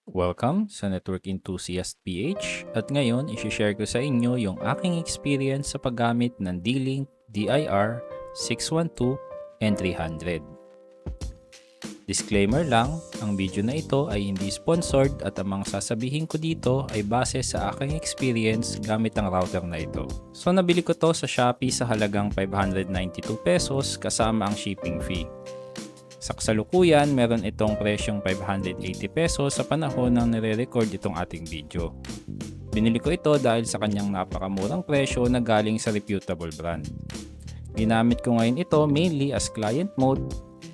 Welcome sa Network Enthusiast PH at ngayon isi-share ko sa inyo yung aking experience sa paggamit ng D-Link DIR 612 and 300. Disclaimer lang, ang video na ito ay hindi sponsored at ang mga sasabihin ko dito ay base sa aking experience gamit ang router na ito. So nabili ko to sa Shopee sa halagang 592 pesos kasama ang shipping fee. Sa kasalukuyan, meron itong presyong 580 pesos sa panahon ng nire-record itong ating video. Binili ko ito dahil sa kanyang napakamurang presyo na galing sa reputable brand. Ginamit ko ngayon ito mainly as client mode.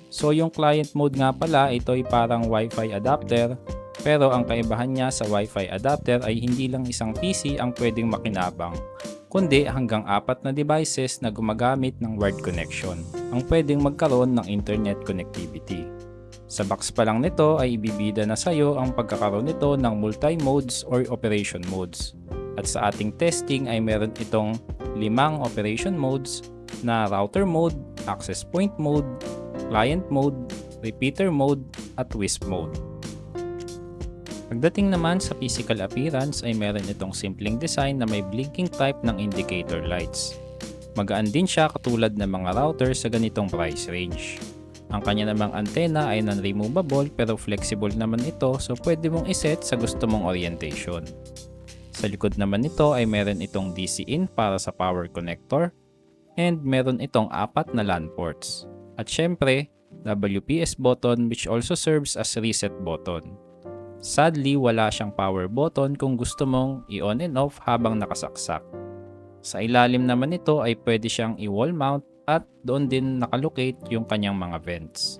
So yung client mode nga pala, ito ay parang Wi-Fi adapter, pero ang kaibahan niya sa Wi-Fi adapter ay hindi lang isang PC ang pwedeng makinabang, kundi hanggang 4 na devices na gumagamit ng wired connection ang pwedeng magkaroon ng internet connectivity. Sa box pa lang nito ay ibibida na sa iyo ang pagkakaroon nito ng multi-modes or operation modes. At sa ating testing ay meron itong 5 operation modes na router mode, access point mode, client mode, repeater mode, at WISP mode. Pagdating naman sa physical appearance ay meron itong simpleng design na may blinking type ng indicator lights. Magaan din siya katulad ng mga router sa ganitong price range. Ang kanya namang antena ay non-removable pero flexible naman ito, so pwede mong iset sa gusto mong orientation. Sa likod naman nito ay meron itong DC in para sa power connector and meron itong 4 na LAN ports. At syempre, WPS button which also serves as reset button. Sadly, wala siyang power button kung gusto mong i-on and off habang nakasaksak. Sa ilalim naman nito ay pwede siyang i-wall mount at doon din nakalocate yung kanyang mga vents.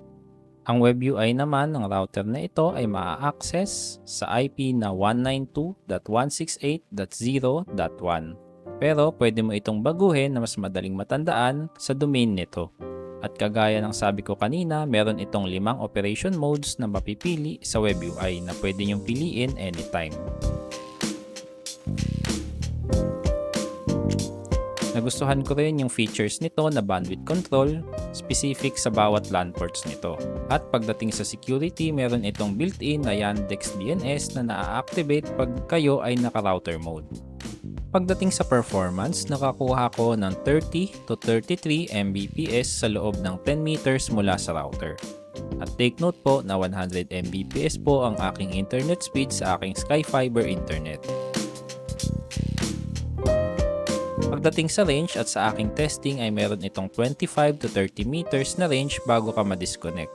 Ang web UI naman ng router na ito ay maa-access sa IP na 192.168.0.1. Pero pwede mo itong baguhin na mas madaling matandaan sa domain nito. At kagaya ng sabi ko kanina, meron itong 5 operation modes na mapipili sa web UI na pwede nyong piliin anytime. Nagustuhan ko rin yung features nito na bandwidth control, specific sa bawat LAN ports nito. At pagdating sa security, meron itong built-in na Yandex DNS na naa-activate pag kayo ay naka-router mode. Pagdating sa performance, nakakuha ko ng 30 to 33 Mbps sa loob ng 10 meters mula sa router. At take note po na 100 Mbps po ang aking internet speed sa aking Skyfiber internet. Pagdating sa range at sa aking testing ay meron itong 25 to 30 meters na range bago ka ma-disconnect.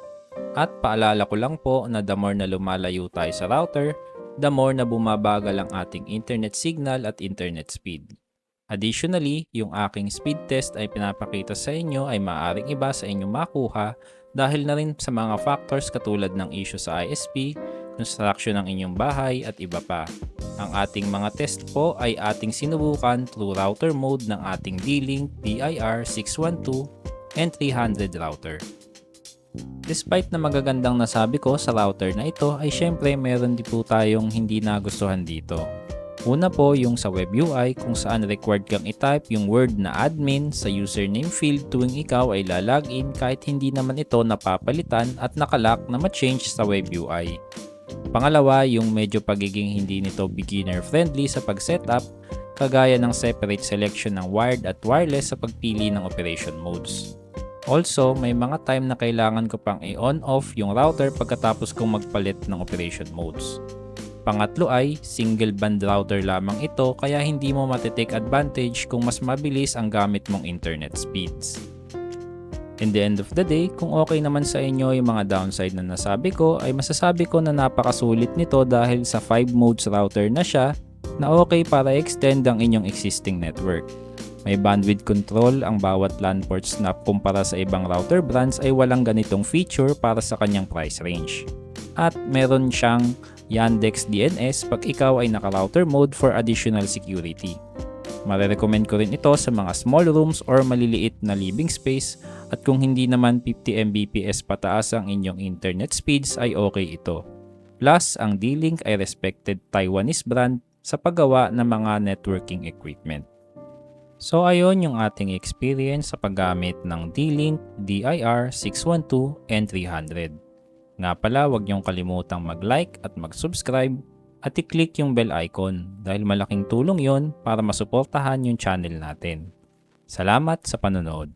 At paalala ko lang po na the more na lumalayo tayo sa router, the more na bumabagal ang ating internet signal at internet speed. Additionally, yung aking speed test ay pinapakita sa inyo ay maaaring iba sa inyong makuha dahil na rin sa mga factors katulad ng issue sa ISP, construction ng inyong bahay at iba pa. Ang ating mga test po ay ating sinubukan through router mode ng ating D-Link DIR 612 and 300 router. Despite na magagandang nasabi ko sa router na ito ay syempre meron din po tayong hindi nagustuhan dito. Una po yung sa web UI kung saan required kang i-type yung word na admin sa username field tuwing ikaw ay lalagin kahit hindi naman ito napapalitan at nakalock na ma-change sa web UI. Pangalawa, yung medyo pagiging hindi nito beginner friendly sa pag-setup, kagaya ng separate selection ng wired at wireless sa pagpili ng operation modes. Also, may mga time na kailangan ko pang i-on off yung router pagkatapos kong magpalit ng operation modes. Pangatlo ay, single band router lamang ito kaya hindi mo matitake advantage kung mas mabilis ang gamit mong internet speeds. In the end of the day, kung okay naman sa inyo yung mga downside na nasabi ko, ay masasabi ko na napakasulit nito dahil sa 5 modes router na siya na okay para extend ang inyong existing network. May bandwidth control ang bawat LAN ports na kumpara sa ibang router brands ay walang ganitong feature para sa kanyang price range. At meron siyang Yandex DNS pag ikaw ay naka-router mode for additional security. Marerecommend ko rin ito sa mga small rooms or maliliit na living space at kung hindi naman 50 Mbps pataas ang inyong internet speeds ay okay ito. Plus, ang D-Link ay respected Taiwanese brand sa paggawa ng mga networking equipment. So ayun yung ating experience sa paggamit ng D-Link DIR 612 and 300. Nga pala, huwag niyong kalimutang mag-like at mag-subscribe at i-click yung bell icon dahil malaking tulong yon para masuportahan yung channel natin. Salamat sa panonood.